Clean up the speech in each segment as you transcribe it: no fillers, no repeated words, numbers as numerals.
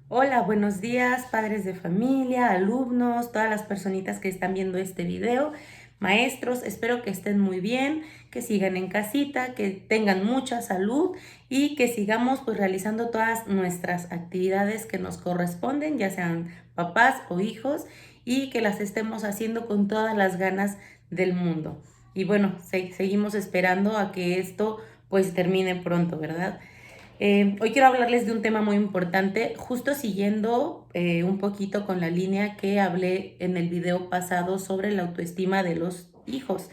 Hola, buenos días, padres de familia, alumnos, todas las personitas que están viendo este video, maestros, espero que estén muy bien, que sigan en casita, que tengan mucha salud y que sigamos pues realizando todas nuestras actividades que nos corresponden, ya sean papás o hijos, y que las estemos haciendo con todas las ganas del mundo. Y bueno, seguimos esperando a que esto pues termine pronto, ¿verdad? Hoy quiero hablarles de un tema muy importante, justo siguiendo un poquito con la línea que hablé en el video pasado sobre la autoestima de los hijos.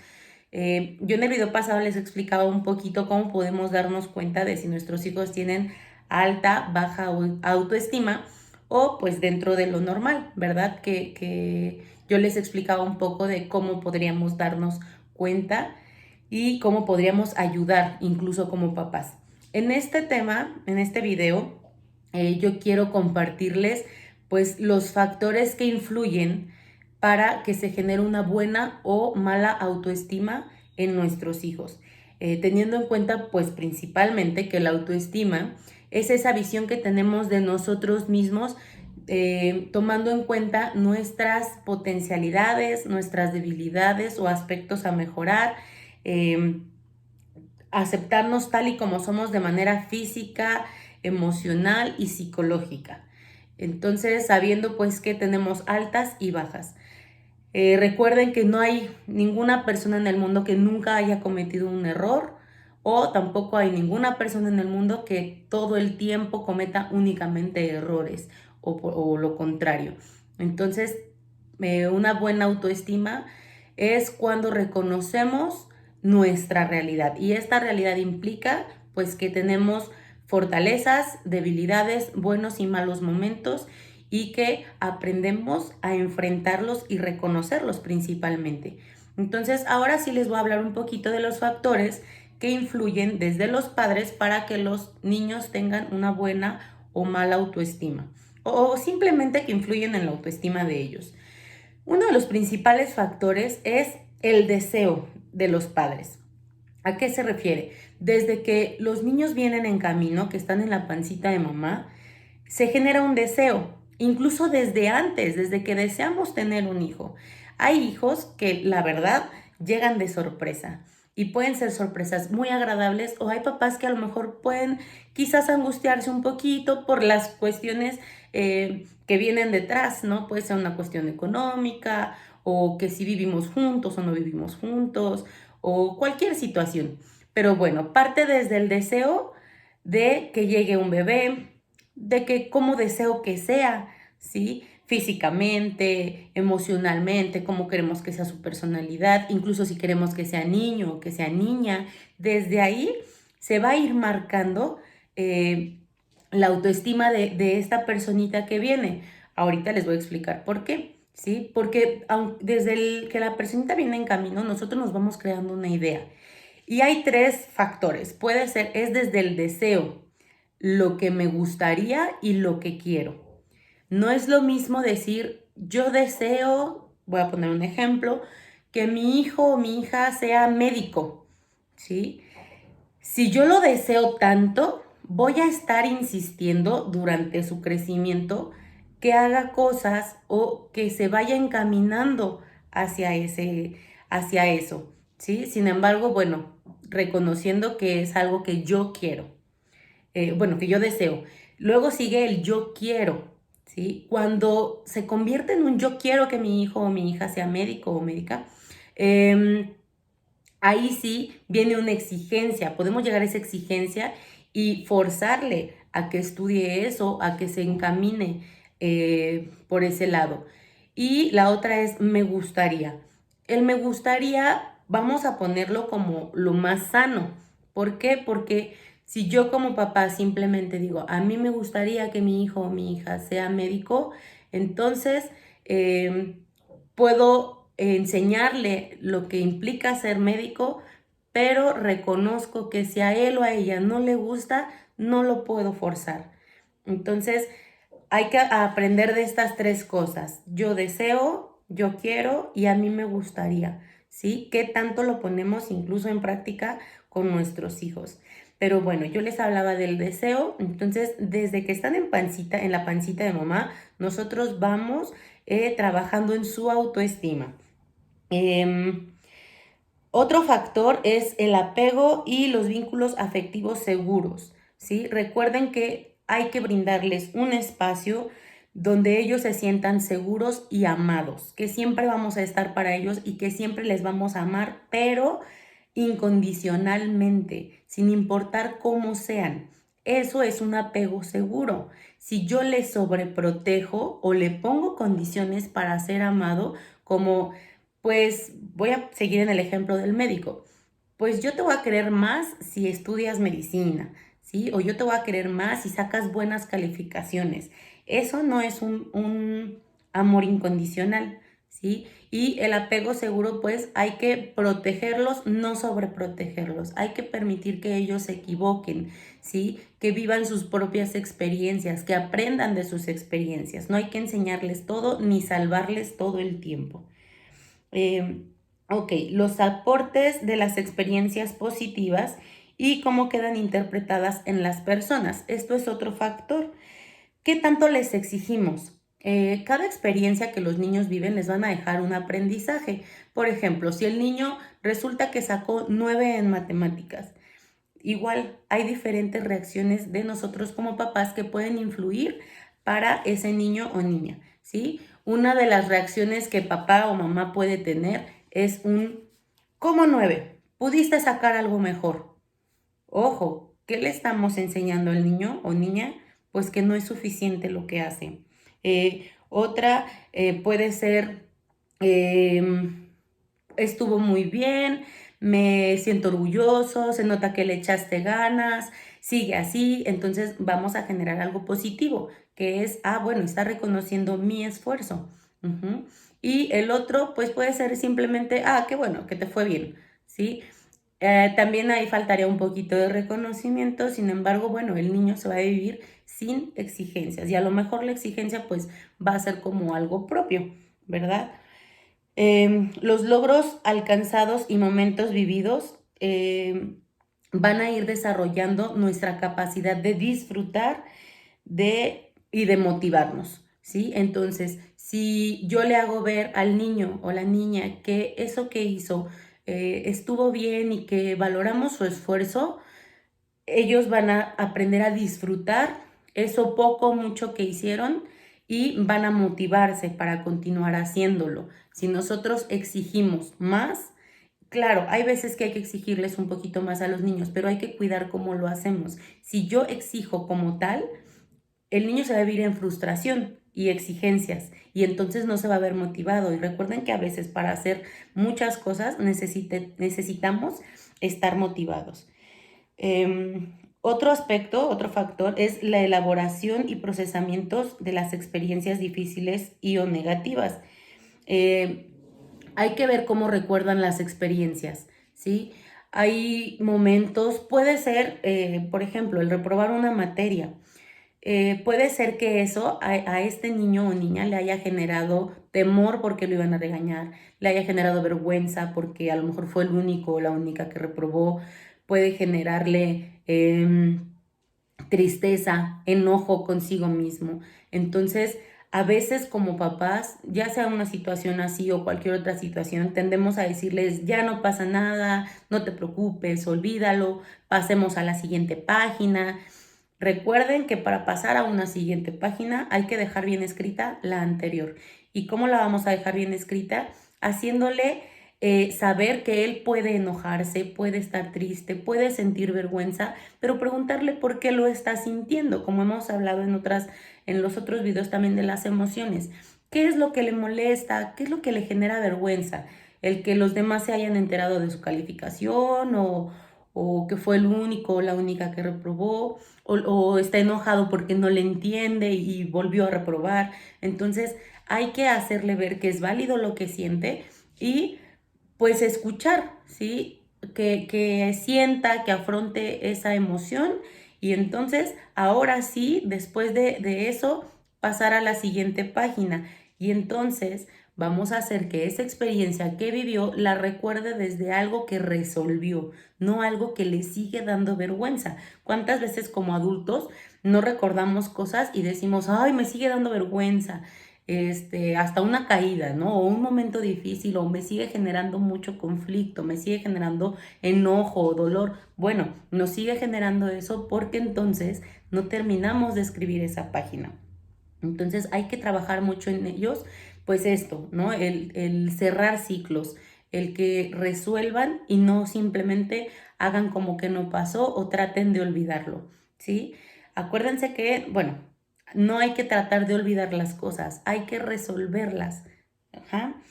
Yo en el video pasado les explicaba un poquito cómo podemos darnos cuenta de si nuestros hijos tienen alta, baja autoestima o pues dentro de lo normal, ¿verdad? Que yo les explicaba un poco de cómo podríamos darnos cuenta y cómo podríamos ayudar incluso como papás. En este tema, en este video, yo quiero compartirles pues los factores que influyen para que se genere una buena o mala autoestima en nuestros hijos. Teniendo en cuenta pues principalmente que la autoestima es esa visión que tenemos de nosotros mismos, tomando en cuenta nuestras potencialidades, nuestras debilidades o aspectos a mejorar, eh, aceptarnos tal y como somos de manera física, emocional y psicológica. Entonces, sabiendo pues que tenemos altas y bajas. Recuerden que no hay ninguna persona en el mundo que nunca haya cometido un error o tampoco hay ninguna persona en el mundo que todo el tiempo cometa únicamente errores o lo contrario. Entonces, una buena autoestima es cuando reconocemos nuestra realidad y esta realidad implica pues que tenemos fortalezas, debilidades, buenos y malos momentos y que aprendemos a enfrentarlos y reconocerlos principalmente. Entonces, ahora sí les voy a hablar un poquito de los factores que influyen desde los padres para que los niños tengan una buena o mala autoestima o simplemente que influyen en la autoestima de ellos. Uno de los principales factores es el deseo de los padres. ¿A qué se refiere? Desde que los niños vienen en camino, que están en la pancita de mamá, se genera un deseo, incluso desde antes, desde que deseamos tener un hijo. Hay hijos que la verdad llegan de sorpresa y pueden ser sorpresas muy agradables o hay papás que a lo mejor pueden quizás angustiarse un poquito por las cuestiones que vienen detrás, ¿no? Puede ser una cuestión económica o que si vivimos juntos o no vivimos juntos o cualquier situación. Pero bueno, parte desde el deseo de que llegue un bebé, de que cómo deseo que sea, ¿sí? Físicamente, emocionalmente, cómo queremos que sea su personalidad, incluso si queremos que sea niño o que sea niña, desde ahí se va a ir marcando eh, la autoestima de esta personita que viene. Ahorita les voy a explicar por qué, ¿sí? Porque desde que la personita viene en camino, nosotros nos vamos creando una idea. Y hay tres factores. Puede ser, es desde el deseo, lo que me gustaría y lo que quiero. No es lo mismo decir, yo deseo, voy a poner un ejemplo, que mi hijo o mi hija sea médico, ¿sí? Si yo lo deseo tanto, voy a estar insistiendo durante su crecimiento que haga cosas o que se vaya encaminando hacia eso, ¿sí? Sin embargo, bueno, reconociendo que es algo que yo quiero, bueno, que yo deseo. Luego sigue el yo quiero, ¿sí? Cuando se convierte en un yo quiero que mi hijo o mi hija sea médico o médica, ahí sí viene una exigencia. Podemos llegar a esa exigencia y forzarle a que estudie eso, a que se encamine por ese lado. Y la otra es me gustaría. El me gustaría, vamos a ponerlo como lo más sano. ¿Por qué? Porque si yo como papá simplemente digo, a mí me gustaría que mi hijo o mi hija sea médico, entonces puedo enseñarle lo que implica ser médico, pero reconozco que si a él o a ella no le gusta, no lo puedo forzar. Entonces, hay que aprender de estas tres cosas. Yo deseo, yo quiero y a mí me gustaría, ¿sí? ¿Qué tanto lo ponemos incluso en práctica con nuestros hijos? pero bueno, yo les hablaba del deseo. Entonces, desde que están en la pancita de mamá, nosotros vamos trabajando en su autoestima. Em, Otro factor es el apego y los vínculos afectivos seguros, ¿sí? Recuerden que hay que brindarles un espacio donde ellos se sientan seguros y amados, que siempre vamos a estar para ellos y que siempre les vamos a amar, pero incondicionalmente, sin importar cómo sean. Eso es un apego seguro. Si yo les sobreprotejo o le pongo condiciones para ser amado, como pues voy a seguir en el ejemplo del médico. Pues yo te voy a querer más si estudias medicina, ¿sí? O yo te voy a querer más si sacas buenas calificaciones. Eso no es un amor incondicional, ¿sí? Y el apego seguro, pues hay que protegerlos, no sobreprotegerlos. Hay que permitir que ellos se equivoquen, ¿sí? Que vivan sus propias experiencias, que aprendan de sus experiencias. No hay que enseñarles todo ni salvarles todo el tiempo. Eh, ok, los aportes de las experiencias positivas y cómo quedan interpretadas en las personas. Esto es otro factor. ¿Qué tanto les exigimos? Cada experiencia que los niños viven les van a dejar un aprendizaje. Por ejemplo, si el niño resulta que sacó 9 en matemáticas, igual hay diferentes reacciones de nosotros como papás que pueden influir para ese niño o niña, ¿sí? Una de las reacciones que papá o mamá puede tener es ¿cómo 9? ¿Pudiste sacar algo mejor? Ojo, ¿qué le estamos enseñando al niño o niña? Pues que no es suficiente lo que hace. Otra puede ser, estuvo muy bien, me siento orgulloso, se nota que le echaste ganas, sigue así, entonces vamos a generar algo positivo, que es, bueno, está reconociendo mi esfuerzo. Ujú. Y el otro, pues puede ser simplemente, qué bueno, que te fue bien, ¿sí? También ahí faltaría un poquito de reconocimiento, sin embargo, bueno, el niño se va a vivir sin exigencias y a lo mejor la exigencia pues va a ser como algo propio, ¿verdad? Los logros alcanzados y momentos vividos van a ir desarrollando nuestra capacidad de disfrutar y de motivarnos, ¿sí? Entonces, si yo le hago ver al niño o la niña que eso que hizo estuvo bien y que valoramos su esfuerzo, ellos van a aprender a disfrutar eso poco o mucho que hicieron y van a motivarse para continuar haciéndolo. Si nosotros exigimos más, claro, hay veces que hay que exigirles un poquito más a los niños, pero hay que cuidar cómo lo hacemos. Si yo exijo como tal, el niño se va a vivir en frustración y exigencias y entonces no se va a ver motivado. Y recuerden que a veces para hacer muchas cosas necesitamos estar motivados. Otro aspecto, otro factor es la elaboración y procesamientos de las experiencias difíciles y o negativas. Eh, Hay que ver cómo recuerdan las experiencias, ¿sí? Hay momentos, puede ser, por ejemplo, el reprobar una materia. Puede ser que eso a este niño o niña le haya generado temor porque lo iban a regañar, le haya generado vergüenza porque a lo mejor fue el único o la única que reprobó, puede generarle tristeza, enojo consigo mismo. Entonces, a veces como papás, ya sea una situación así o cualquier otra situación, tendemos a decirles, ya no pasa nada, no te preocupes, olvídalo, pasemos a la siguiente página. Recuerden que para pasar a una siguiente página hay que dejar bien escrita la anterior. ¿Y cómo la vamos a dejar bien escrita? Haciéndole saber que él puede enojarse, puede estar triste, puede sentir vergüenza, pero preguntarle por qué lo está sintiendo, como hemos hablado en los otros videos también de las emociones. ¿Qué es lo que le molesta? ¿Qué es lo que le genera vergüenza? El que los demás se hayan enterado de su calificación o que fue el único o la única que reprobó o está enojado porque no le entiende y volvió a reprobar. Entonces hay que hacerle ver que es válido lo que siente y pues escuchar, ¿sí? Que sienta, que afronte esa emoción y entonces ahora sí, después de eso, pasar a la siguiente página y entonces Vamos a hacer que esa experiencia que vivió la recuerde desde algo que resolvió, no algo que le sigue dando vergüenza. ¿Cuántas veces como adultos no recordamos cosas y decimos, ay, me sigue dando vergüenza? Hasta una caída, ¿no? O un momento difícil, o me sigue generando mucho conflicto, me sigue generando enojo o dolor. Bueno, nos sigue generando eso porque entonces no terminamos de escribir esa página. Entonces hay que trabajar mucho en ellos, pues esto, ¿no? El cerrar ciclos, el que resuelvan y no simplemente hagan como que no pasó o traten de olvidarlo, ¿sí? Acuérdense que, bueno, no hay que tratar de olvidar las cosas, hay que resolverlas. Ajá.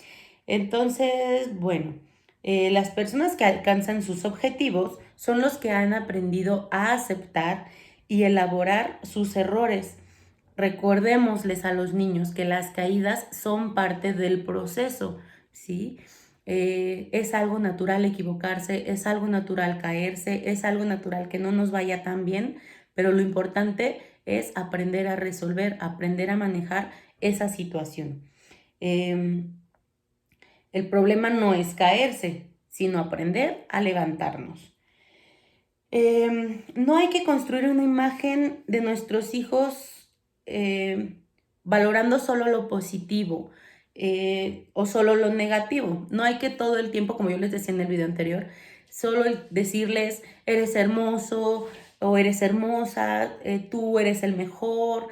Entonces, bueno, las personas que alcanzan sus objetivos son los que han aprendido a aceptar y elaborar sus errores. Recordémosles a los niños que las caídas son parte del proceso, ¿sí? Es algo natural equivocarse, es algo natural caerse, es algo natural que no nos vaya tan bien, pero lo importante es aprender a resolver, aprender a manejar esa situación. Em, el problema no es caerse, sino aprender a levantarnos. No hay que construir una imagen de nuestros hijos valorando solo lo positivo o solo lo negativo. No hay que todo el tiempo, como yo les decía en el video anterior, solo decirles, eres hermoso o eres hermosa, tú eres el mejor,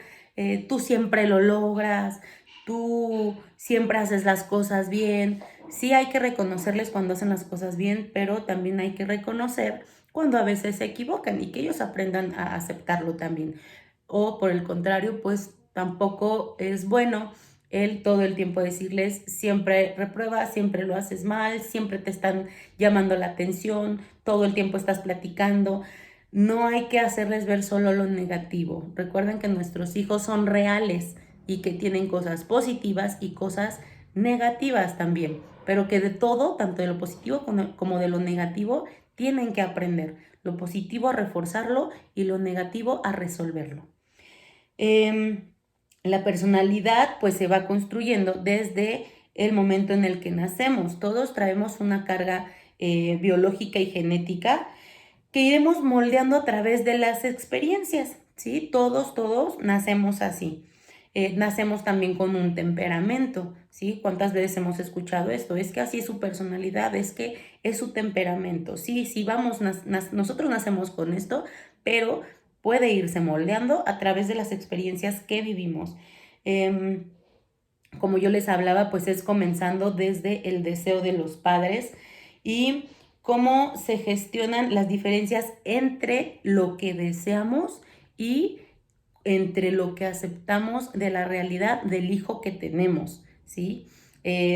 tú siempre lo logras, tú siempre haces las cosas bien. Sí hay que reconocerles cuando hacen las cosas bien, pero también hay que reconocer cuando a veces se equivocan y que ellos aprendan a aceptarlo también. O por el contrario, pues tampoco es bueno el todo el tiempo decirles siempre repruebas, siempre lo haces mal, siempre te están llamando la atención, todo el tiempo estás platicando. No hay que hacerles ver solo lo negativo. Recuerden que nuestros hijos son reales y que tienen cosas positivas y cosas negativas también, pero que de todo, tanto de lo positivo como de lo negativo, tienen que aprender. Lo positivo a reforzarlo y lo negativo a resolverlo. La personalidad pues se va construyendo desde el momento en el que nacemos. Todos traemos una carga biológica y genética que iremos moldeando a través de las experiencias, ¿sí? Todos nacemos así. Nacemos también con un temperamento, ¿sí? ¿Cuántas veces hemos escuchado esto? Es que así es su personalidad, es que es su temperamento. Sí, sí, vamos, nosotros nacemos con esto, pero puede irse moldeando a través de las experiencias que vivimos. Como yo les hablaba, pues es comenzando desde el deseo de los padres y cómo se gestionan las diferencias entre lo que deseamos y entre lo que aceptamos de la realidad del hijo que tenemos, ¿sí?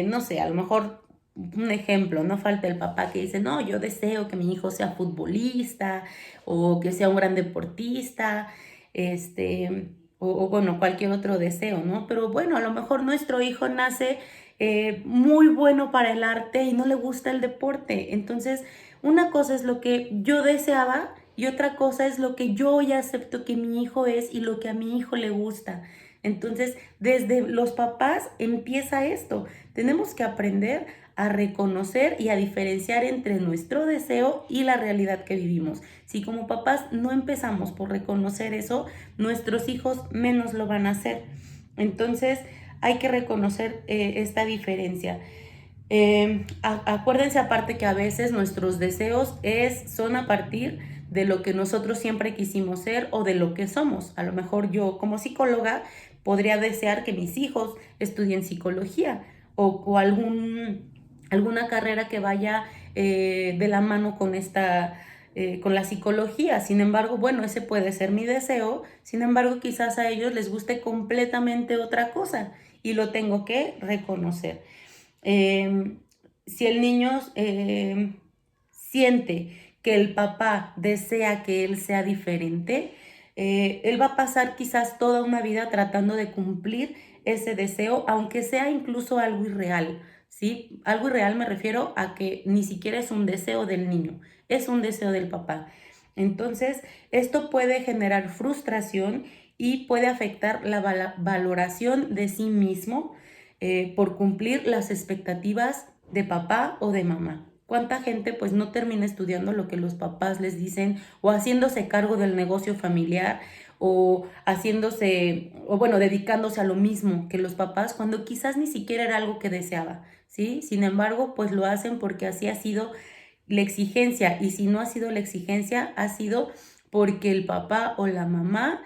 No sé, a lo mejor un ejemplo, no falta el papá que dice, no, yo deseo que mi hijo sea futbolista o que sea un gran deportista, o bueno, cualquier otro deseo, ¿no? Pero bueno, a lo mejor nuestro hijo nace muy bueno para el arte y no le gusta el deporte. Entonces, una cosa es lo que yo deseaba y otra cosa es lo que yo ya acepto que mi hijo es y lo que a mi hijo le gusta. Entonces, desde los papás empieza esto. Tenemos que aprender a reconocer y a diferenciar entre nuestro deseo y la realidad que vivimos. Si como papás no empezamos por reconocer eso, nuestros hijos menos lo van a hacer. Entonces, hay que reconocer esta diferencia. Acuérdense aparte que a veces nuestros deseos son a partir de lo que nosotros siempre quisimos ser o de lo que somos. A lo mejor yo como psicóloga podría desear que mis hijos estudien psicología o alguna carrera que vaya de la mano con con la psicología. Sin embargo, bueno, ese puede ser mi deseo. Sin embargo, quizás a ellos les guste completamente otra cosa y lo tengo que reconocer. Si el niño siente que el papá desea que él sea diferente, él va a pasar quizás toda una vida tratando de cumplir ese deseo, aunque sea incluso algo irreal, ¿sí? Algo irreal me refiero a que ni siquiera es un deseo del niño, es un deseo del papá. Entonces, esto puede generar frustración y puede afectar la valoración de sí mismo, por cumplir las expectativas de papá o de mamá. ¿Cuánta gente pues no termina estudiando lo que los papás les dicen o haciéndose cargo del negocio familiar o dedicándose a lo mismo que los papás cuando quizás ni siquiera era algo que deseaba, ¿sí? Sin embargo, pues lo hacen porque así ha sido la exigencia, y si no ha sido la exigencia, ha sido porque el papá o la mamá,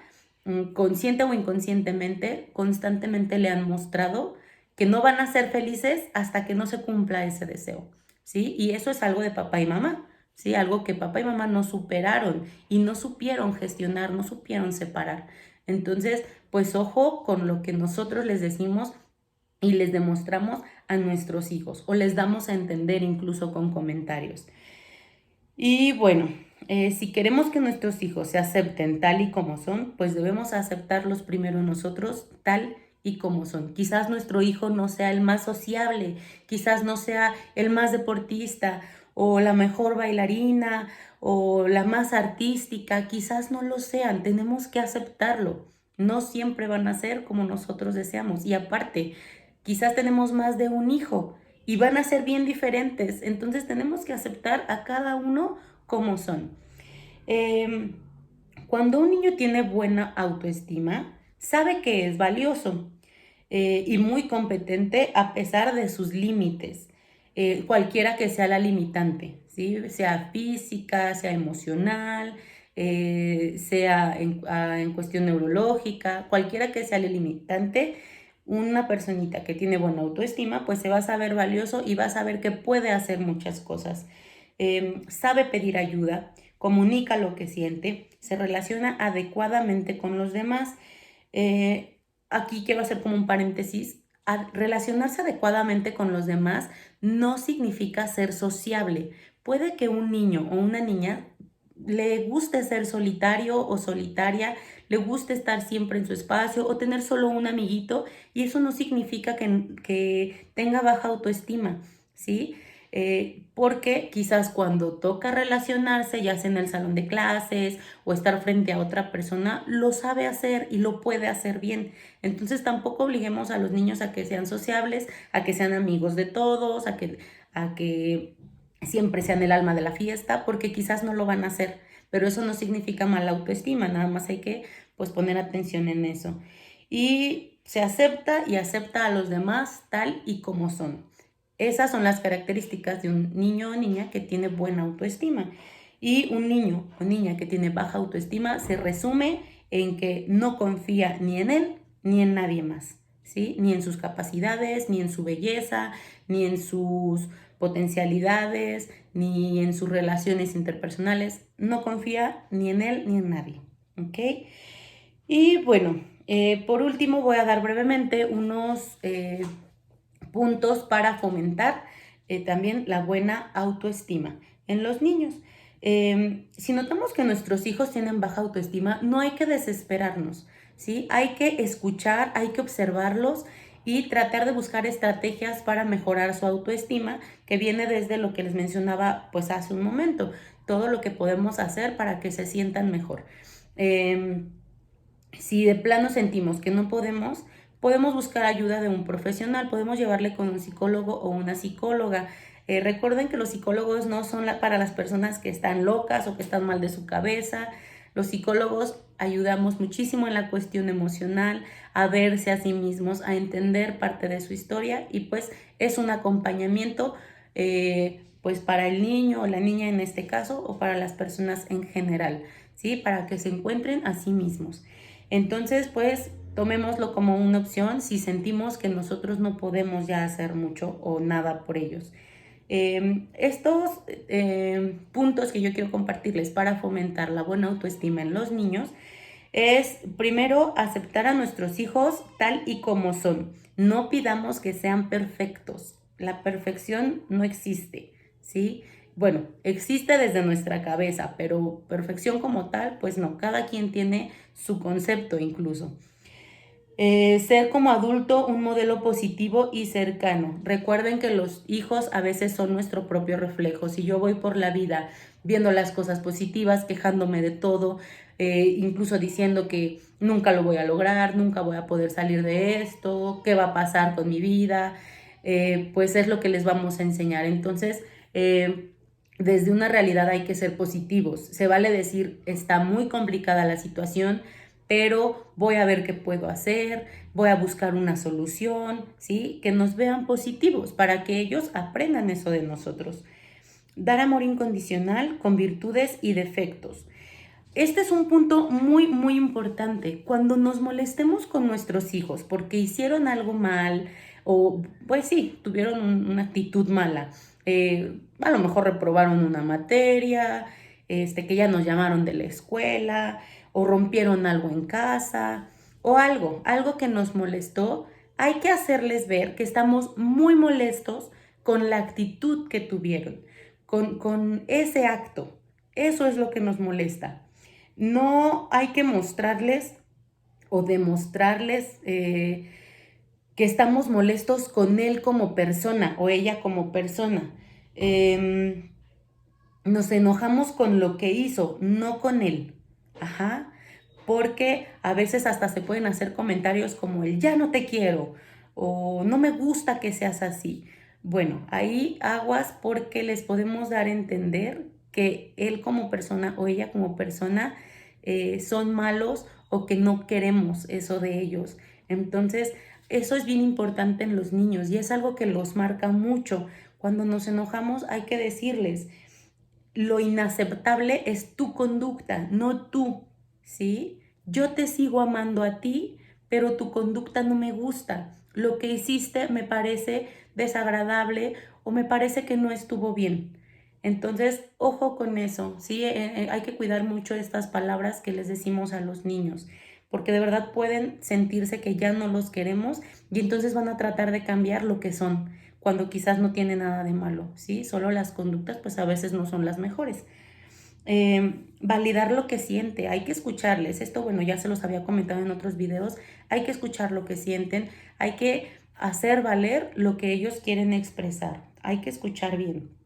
consciente o inconscientemente, constantemente le han mostrado que no van a ser felices hasta que no se cumpla ese deseo, ¿sí? Y eso es algo de papá y mamá, ¿sí? Algo que papá y mamá no superaron y no supieron gestionar, no supieron separar. Entonces, pues ojo con lo que nosotros les decimos y les demostramos a nuestros hijos o les damos a entender incluso con comentarios. Y bueno, si queremos que nuestros hijos se acepten tal y como son, pues debemos aceptarlos primero nosotros tal y como son. Quizás nuestro hijo no sea el más sociable, quizás no sea el más deportista o la mejor bailarina o la más artística, quizás no lo sean, tenemos que aceptarlo. No siempre van a ser como nosotros deseamos. Y aparte, quizás tenemos más de un hijo y van a ser bien diferentes. Entonces tenemos que aceptar a cada uno como son. Cuando un niño tiene buena autoestima, sabe que es valioso y muy competente a pesar de sus límites, cualquiera que sea la limitante, ¿sí? Sea física, sea emocional, sea en cuestión neurológica, cualquiera que sea la limitante. Una personita que tiene buena autoestima, pues se va a saber valioso y va a saber que puede hacer muchas cosas. Sabe pedir ayuda, comunica lo que siente, se relaciona adecuadamente con los demás. Aquí quiero hacer como un paréntesis. Relacionarse adecuadamente con los demás no significa ser sociable. Puede que un niño o una niña le guste ser solitario o solitaria, le guste estar siempre en su espacio o tener solo un amiguito, y eso no significa que tenga baja autoestima, ¿sí? Porque quizás cuando toca relacionarse, ya sea en el salón de clases o estar frente a otra persona, lo sabe hacer y lo puede hacer bien. Entonces tampoco obliguemos a los niños a que sean sociables, a que sean amigos de todos, a que siempre sean el alma de la fiesta, porque quizás no lo van a hacer, pero eso no significa mala autoestima, nada más hay que pues poner atención en eso. Y se acepta y acepta a los demás tal y como son. Esas son las características de un niño o niña que tiene buena autoestima. Y un niño o niña que tiene baja autoestima se resume en que no confía ni en él ni en nadie más, ¿sí? Ni en sus capacidades, ni en su belleza, ni en sus potencialidades, ni en sus relaciones interpersonales. No confía ni en él ni en nadie, ¿ok? Y bueno, por último voy a dar brevemente unos puntos para fomentar también la buena autoestima en los niños. Si notamos que nuestros hijos tienen baja autoestima, no hay que desesperarnos, ¿sí? Hay que escuchar, hay que observarlos y tratar de buscar estrategias para mejorar su autoestima, que viene desde lo que les mencionaba pues hace un momento, todo lo que podemos hacer para que se sientan mejor. Si de plano sentimos que no podemos buscar ayuda de un profesional, podemos llevarle con un psicólogo o una psicóloga. Recuerden que los psicólogos no son para las personas que están locas o que están mal de su cabeza. Los psicólogos ayudamos muchísimo en la cuestión emocional, a verse a sí mismos, a entender parte de su historia, y pues es un acompañamiento pues para el niño o la niña en este caso, o para las personas en general, ¿sí? Para que se encuentren a sí mismos. Entonces, pues tomémoslo como una opción si sentimos que nosotros no podemos ya hacer mucho o nada por ellos. Estos puntos que yo quiero compartirles para fomentar la buena autoestima en los niños es, primero, aceptar a nuestros hijos tal y como son. No pidamos que sean perfectos. La perfección no existe, ¿sí? Bueno, existe desde nuestra cabeza, pero perfección como tal, pues no. Cada quien tiene su concepto incluso. Ser como adulto un modelo positivo y cercano. Recuerden que los hijos a veces son nuestro propio reflejo. Si yo voy por la vida viendo las cosas positivas, quejándome de todo, incluso diciendo que nunca lo voy a lograr, nunca voy a poder salir de esto, qué va a pasar con mi vida, pues es lo que les vamos a enseñar. Entonces, desde una realidad hay que ser positivos. Se vale decir, está muy complicada la situación, pero voy a ver qué puedo hacer, voy a buscar una solución, ¿sí? Que nos vean positivos para que ellos aprendan eso de nosotros. Dar amor incondicional con virtudes y defectos. Este es un punto muy, muy importante. Cuando nos molestemos con nuestros hijos porque hicieron algo mal o, pues sí, tuvieron una actitud mala, a lo mejor reprobaron una materia, que ya nos llamaron de la escuela o rompieron algo en casa o algo que nos molestó, hay que hacerles ver que estamos muy molestos con la actitud que tuvieron, con ese acto. Eso es lo que nos molesta. No hay que mostrarles o demostrarles que estamos molestos con él como persona o ella como persona. Nos enojamos con lo que hizo, no con él. Ajá. Porque a veces hasta se pueden hacer comentarios como el ya no te quiero o no me gusta que seas así. Bueno, ahí aguas porque les podemos dar a entender que él como persona o ella como persona son malos o que no queremos eso de ellos. Entonces, eso es bien importante en los niños y es algo que los marca mucho. Cuando nos enojamos hay que decirles, lo inaceptable es tu conducta, no tú, ¿sí? Yo te sigo amando a ti, pero tu conducta no me gusta. Lo que hiciste me parece desagradable o me parece que no estuvo bien. Entonces, ojo con eso, ¿sí? Hay que cuidar mucho estas palabras que les decimos a los niños, porque de verdad pueden sentirse que ya no los queremos y entonces van a tratar de cambiar lo que son cuando quizás no tiene nada de malo, ¿sí? Solo las conductas pues a veces no son las mejores. Validar lo que siente, hay que escucharles. Esto, bueno, ya se los había comentado en otros videos, hay que escuchar lo que sienten, hay que hacer valer lo que ellos quieren expresar, hay que escuchar bien.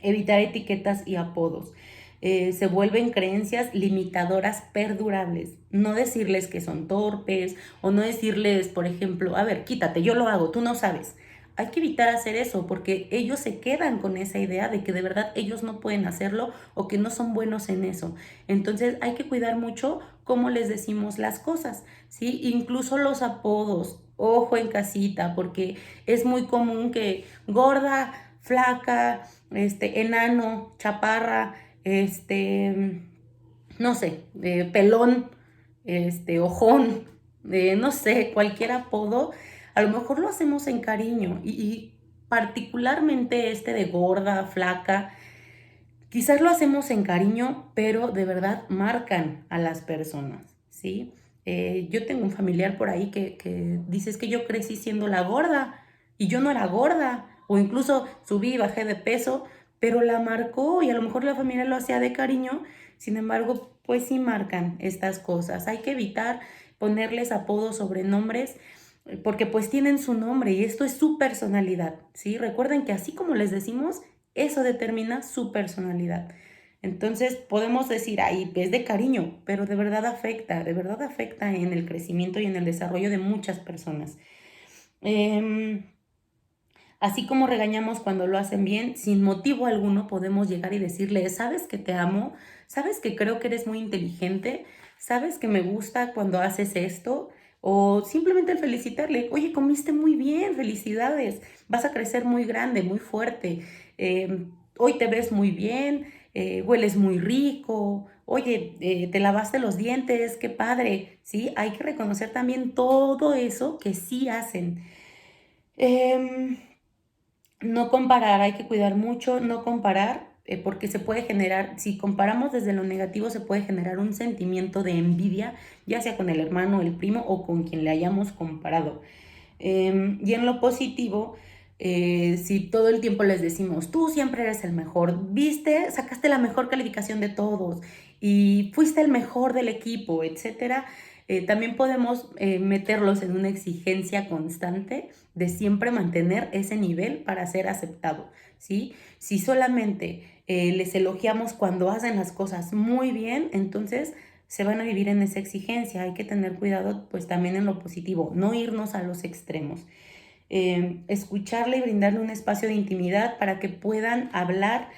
Evitar etiquetas y apodos. Se vuelven creencias limitadoras perdurables. No decirles que son torpes o no decirles, por ejemplo, a ver, quítate, yo lo hago, tú no sabes. Hay que evitar hacer eso porque ellos se quedan con esa idea de que de verdad ellos no pueden hacerlo o que no son buenos en eso. Entonces hay que cuidar mucho cómo les decimos las cosas, ¿sí? Incluso los apodos. Ojo en casita porque es muy común que gorda, flaca, enano, chaparra, no sé, pelón, ojón, no sé, cualquier apodo, a lo mejor lo hacemos en cariño y particularmente de gorda, flaca, quizás lo hacemos en cariño, pero de verdad marcan a las personas, ¿sí? Yo tengo un familiar por ahí que dice es que yo crecí siendo la gorda y yo no era gorda, o incluso subí y bajé de peso, pero la marcó y a lo mejor la familia lo hacía de cariño, sin embargo, pues sí marcan estas cosas. Hay que evitar ponerles apodos, sobrenombres, porque pues tienen su nombre y esto es su personalidad, ¿sí? Recuerden que así como les decimos, eso determina su personalidad. Entonces podemos decir, ahí es de cariño, pero de verdad afecta en el crecimiento y en el desarrollo de muchas personas. Así como regañamos cuando lo hacen bien, sin motivo alguno podemos llegar y decirle, ¿sabes que te amo? ¿Sabes que creo que eres muy inteligente? ¿Sabes que me gusta cuando haces esto? O simplemente el felicitarle, oye, comiste muy bien, felicidades, vas a crecer muy grande, muy fuerte, hoy te ves muy bien, hueles muy rico, oye, te lavaste los dientes, qué padre, ¿sí? Hay que reconocer también todo eso que sí hacen. Em, no comparar, hay que cuidar mucho, no comparar, porque se puede generar, si comparamos desde lo negativo, se puede generar un sentimiento de envidia, ya sea con el hermano, el primo o con quien le hayamos comparado. Y en lo positivo, si todo el tiempo les decimos, tú siempre eres el mejor, viste, sacaste la mejor calificación de todos y fuiste el mejor del equipo, etcétera, también podemos meterlos en una exigencia constante de siempre mantener ese nivel para ser aceptado, ¿sí? Si solamente les elogiamos cuando hacen las cosas muy bien, entonces se van a vivir en esa exigencia. Hay que tener cuidado pues también en lo positivo, no irnos a los extremos. Escucharle y brindarle un espacio de intimidad para que puedan hablar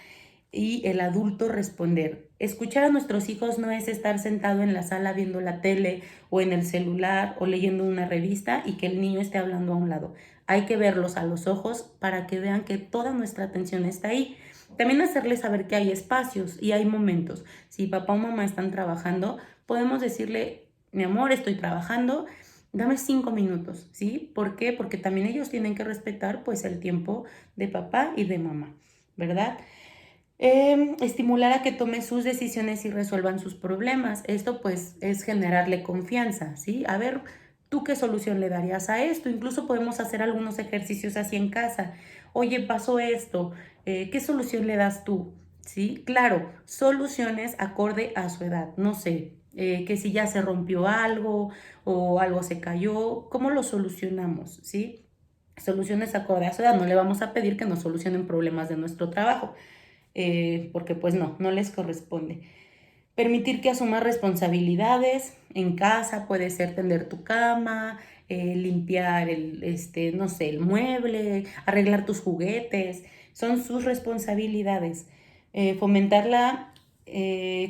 y el adulto responder. Escuchar a nuestros hijos no es estar sentado en la sala viendo la tele o en el celular o leyendo una revista y que el niño esté hablando a un lado. Hay que verlos a los ojos para que vean que toda nuestra atención está ahí. También hacerles saber que hay espacios y hay momentos. Si papá o mamá están trabajando, podemos decirle, mi amor, estoy trabajando, dame 5 minutos, ¿sí? ¿Por qué? Porque también ellos tienen que respetar pues el tiempo de papá y de mamá, ¿verdad? Estimular a que tome sus decisiones y resuelvan sus problemas. Esto pues es generarle confianza, ¿sí? A ver, ¿tú qué solución le darías a esto? Incluso podemos hacer algunos ejercicios así en casa. Oye, pasó esto, ¿qué solución le das tú? ¿Sí? Claro, soluciones acorde a su edad. No sé, que si ya se rompió algo o algo se cayó, ¿cómo lo solucionamos? ¿Sí? Soluciones acorde a su edad. No le vamos a pedir que nos solucionen problemas de nuestro trabajo porque pues no les corresponde. Permitir que asumas responsabilidades en casa, puede ser tender tu cama, limpiar no sé, el mueble, arreglar tus juguetes, son sus responsabilidades. Fomentar la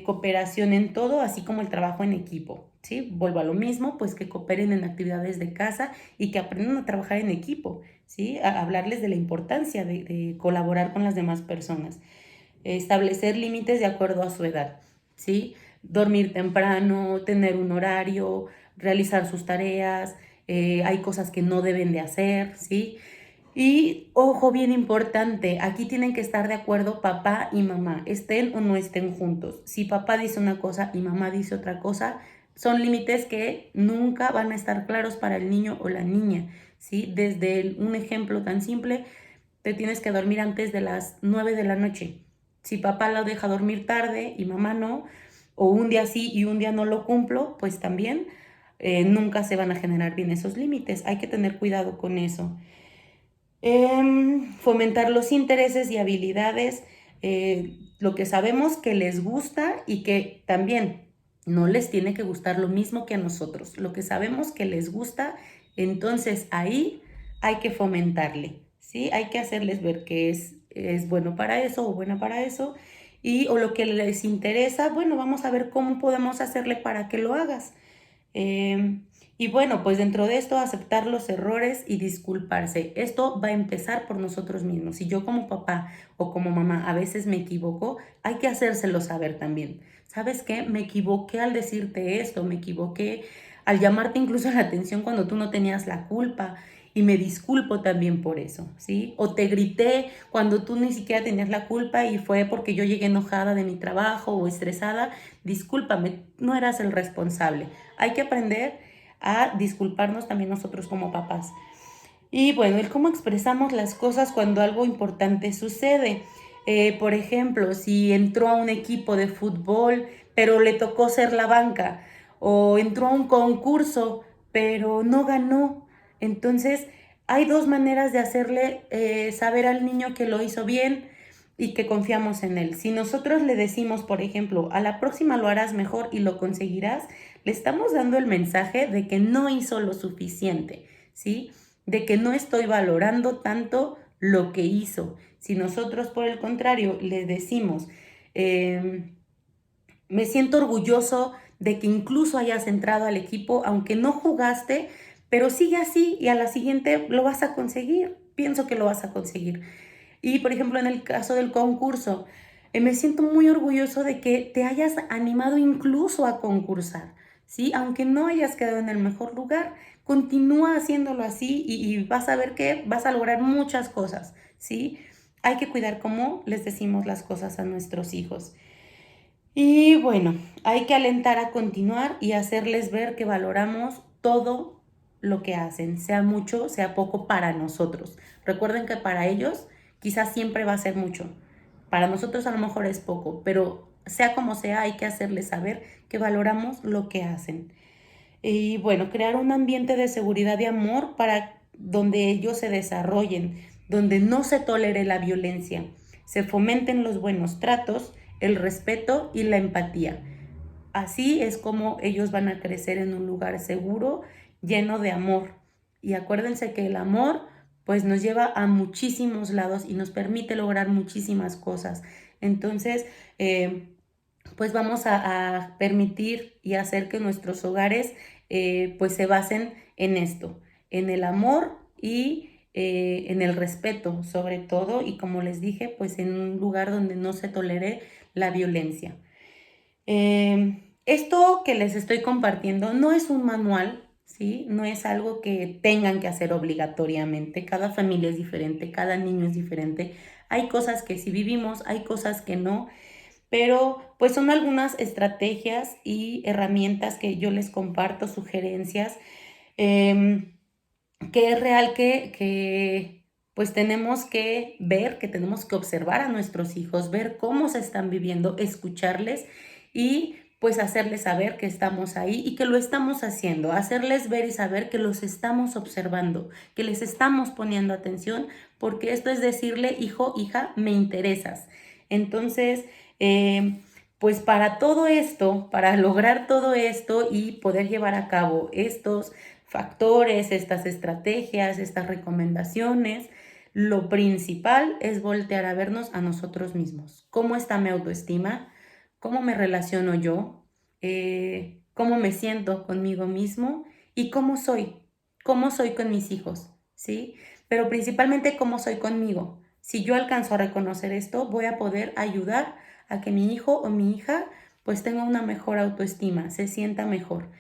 cooperación en todo, así como el trabajo en equipo, ¿sí? Vuelvo a lo mismo, pues que cooperen en actividades de casa y que aprendan a trabajar en equipo, ¿sí? A hablarles de la importancia de colaborar con las demás personas. Establecer límites de acuerdo a su edad, ¿sí? Dormir temprano, tener un horario, realizar sus tareas, hay cosas que no deben de hacer, ¿sí? Y ojo, bien importante, aquí tienen que estar de acuerdo papá y mamá, estén o no estén juntos. Si papá dice una cosa y mamá dice otra cosa, son límites que nunca van a estar claros para el niño o la niña, ¿sí? Desde un ejemplo tan simple, te tienes que dormir antes de las 9 de la noche. Si papá lo deja dormir tarde y mamá no, o un día sí y un día no lo cumplo, pues también nunca se van a generar bien esos límites. Hay que tener cuidado con eso. Fomentar los intereses y habilidades, lo que sabemos que les gusta y que también no les tiene que gustar lo mismo que a nosotros. Lo que sabemos que les gusta, entonces ahí hay que fomentarle, ¿sí? Hay que hacerles ver que es bueno para eso o buena para eso o lo que les interesa, bueno, vamos a ver cómo podemos hacerle para que lo hagas. Y bueno, pues dentro de esto aceptar los errores y disculparse. Esto va a empezar por nosotros mismos. Si yo como papá o como mamá a veces me equivoco, hay que hacérselo saber también. ¿Sabes qué? Me equivoqué al decirte esto, me equivoqué al llamarte incluso la atención cuando tú no tenías la culpa y me disculpo también por eso, ¿sí? O te grité cuando tú ni siquiera tenías la culpa y fue porque yo llegué enojada de mi trabajo o estresada. Discúlpame, no eras el responsable. Hay que aprender a disculparnos también nosotros como papás. Y bueno, el cómo expresamos las cosas cuando algo importante sucede. Por ejemplo, si entró a un equipo de fútbol, pero le tocó ser la banca, o entró a un concurso, pero no ganó. Entonces, hay dos maneras de hacerle saber al niño que lo hizo bien y que confiamos en él. Si nosotros le decimos, por ejemplo, a la próxima lo harás mejor y lo conseguirás, le estamos dando el mensaje de que no hizo lo suficiente, ¿sí? De que no estoy valorando tanto lo que hizo. Si nosotros, por el contrario, le decimos, me siento orgulloso de que incluso hayas entrado al equipo, aunque no jugaste, pero sigue así y a la siguiente lo vas a conseguir. Pienso que lo vas a conseguir. Y por ejemplo, en el caso del concurso, me siento muy orgulloso de que te hayas animado incluso a concursar, ¿sí? Aunque no hayas quedado en el mejor lugar, continúa haciéndolo así y vas a ver que vas a lograr muchas cosas, ¿sí? Hay que cuidar cómo les decimos las cosas a nuestros hijos. Y bueno, hay que alentar a continuar y hacerles ver que valoramos todo lo que hacen, sea mucho, sea poco para nosotros. Recuerden que para ellos quizás siempre va a ser mucho. Para nosotros a lo mejor es poco, pero sea como sea, hay que hacerles saber que valoramos lo que hacen. Y bueno, crear un ambiente de seguridad y amor para donde ellos se desarrollen, donde no se tolere la violencia, se fomenten los buenos tratos, el respeto y la empatía. así es como ellos van a crecer en un lugar seguro, lleno de amor. Y acuérdense que el amor pues nos lleva a muchísimos lados y nos permite lograr muchísimas cosas. Entonces, pues vamos a permitir y hacer que nuestros hogares pues se basen en esto, en el amor y en el respeto sobre todo, y como les dije, pues en un lugar donde no se tolere la violencia. Esto que les estoy compartiendo no es un manual, ¿sí? No es algo que tengan que hacer obligatoriamente. Cada familia es diferente, cada niño es diferente. Hay cosas que sí vivimos, hay cosas que no, pero pues son algunas estrategias y herramientas que yo les comparto, sugerencias, eh, que es real que pues tenemos que ver, que tenemos que observar a nuestros hijos, ver cómo se están viviendo, escucharles y pues hacerles saber que estamos ahí y que lo estamos haciendo, hacerles ver y saber que los estamos observando, que les estamos poniendo atención, porque esto es decirle, hijo, hija, me interesas. Entonces, pues para todo esto, para lograr todo esto y poder llevar a cabo estos factores, estas estrategias, estas recomendaciones, lo principal es voltear a vernos a nosotros mismos. ¿Cómo está mi autoestima? ¿Cómo me relaciono yo? ¿Cómo me siento conmigo mismo? ¿Y cómo soy? ¿Cómo soy con mis hijos? ¿Sí? Pero principalmente cómo soy conmigo. Si yo alcanzo a reconocer esto, voy a poder ayudar a que mi hijo o mi hija pues tenga una mejor autoestima, se sienta mejor.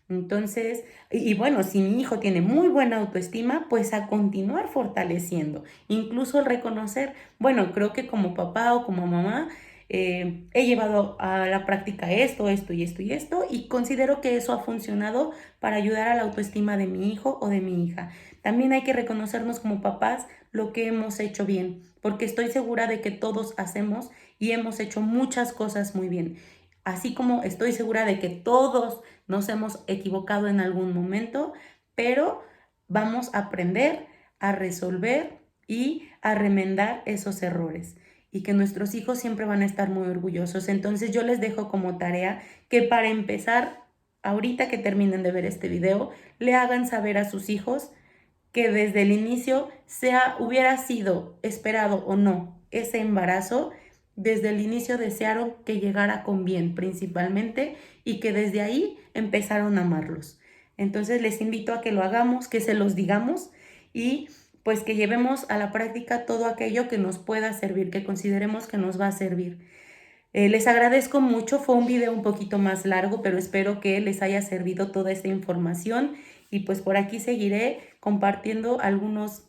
Entonces, y bueno, si mi hijo tiene muy buena autoestima, pues a continuar fortaleciendo. Incluso el reconocer, bueno, creo que como papá o como mamá, he llevado a la práctica esto, esto y esto y esto, y considero que eso ha funcionado para ayudar a la autoestima de mi hijo o de mi hija. También hay que reconocernos como papás lo que hemos hecho bien, porque estoy segura de que todos hacemos y hemos hecho muchas cosas muy bien. Así como estoy segura de que todos nos hemos equivocado en algún momento, pero vamos a aprender a resolver y a remendar esos errores, y que nuestros hijos siempre van a estar muy orgullosos. Entonces yo les dejo como tarea que para empezar, ahorita que terminen de ver este video, le hagan saber a sus hijos que desde el inicio, sea hubiera sido esperado o no ese embarazo, desde el inicio desearon que llegara con bien principalmente, y que desde ahí empezaron a amarlos. Entonces les invito a que lo hagamos, que se los digamos y pues que llevemos a la práctica todo aquello que nos pueda servir, que consideremos que nos va a servir. Les agradezco mucho, fue un video un poquito más largo, pero espero que les haya servido toda esta información, y pues por aquí seguiré compartiendo algunos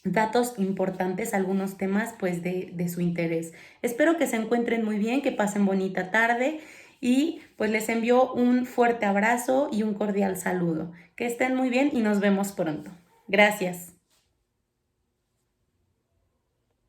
datos importantes, algunos temas pues de su interés. Espero que se encuentren muy bien, que pasen bonita tarde, y pues les envío un fuerte abrazo y un cordial saludo. Que estén muy bien y nos vemos pronto. Gracias.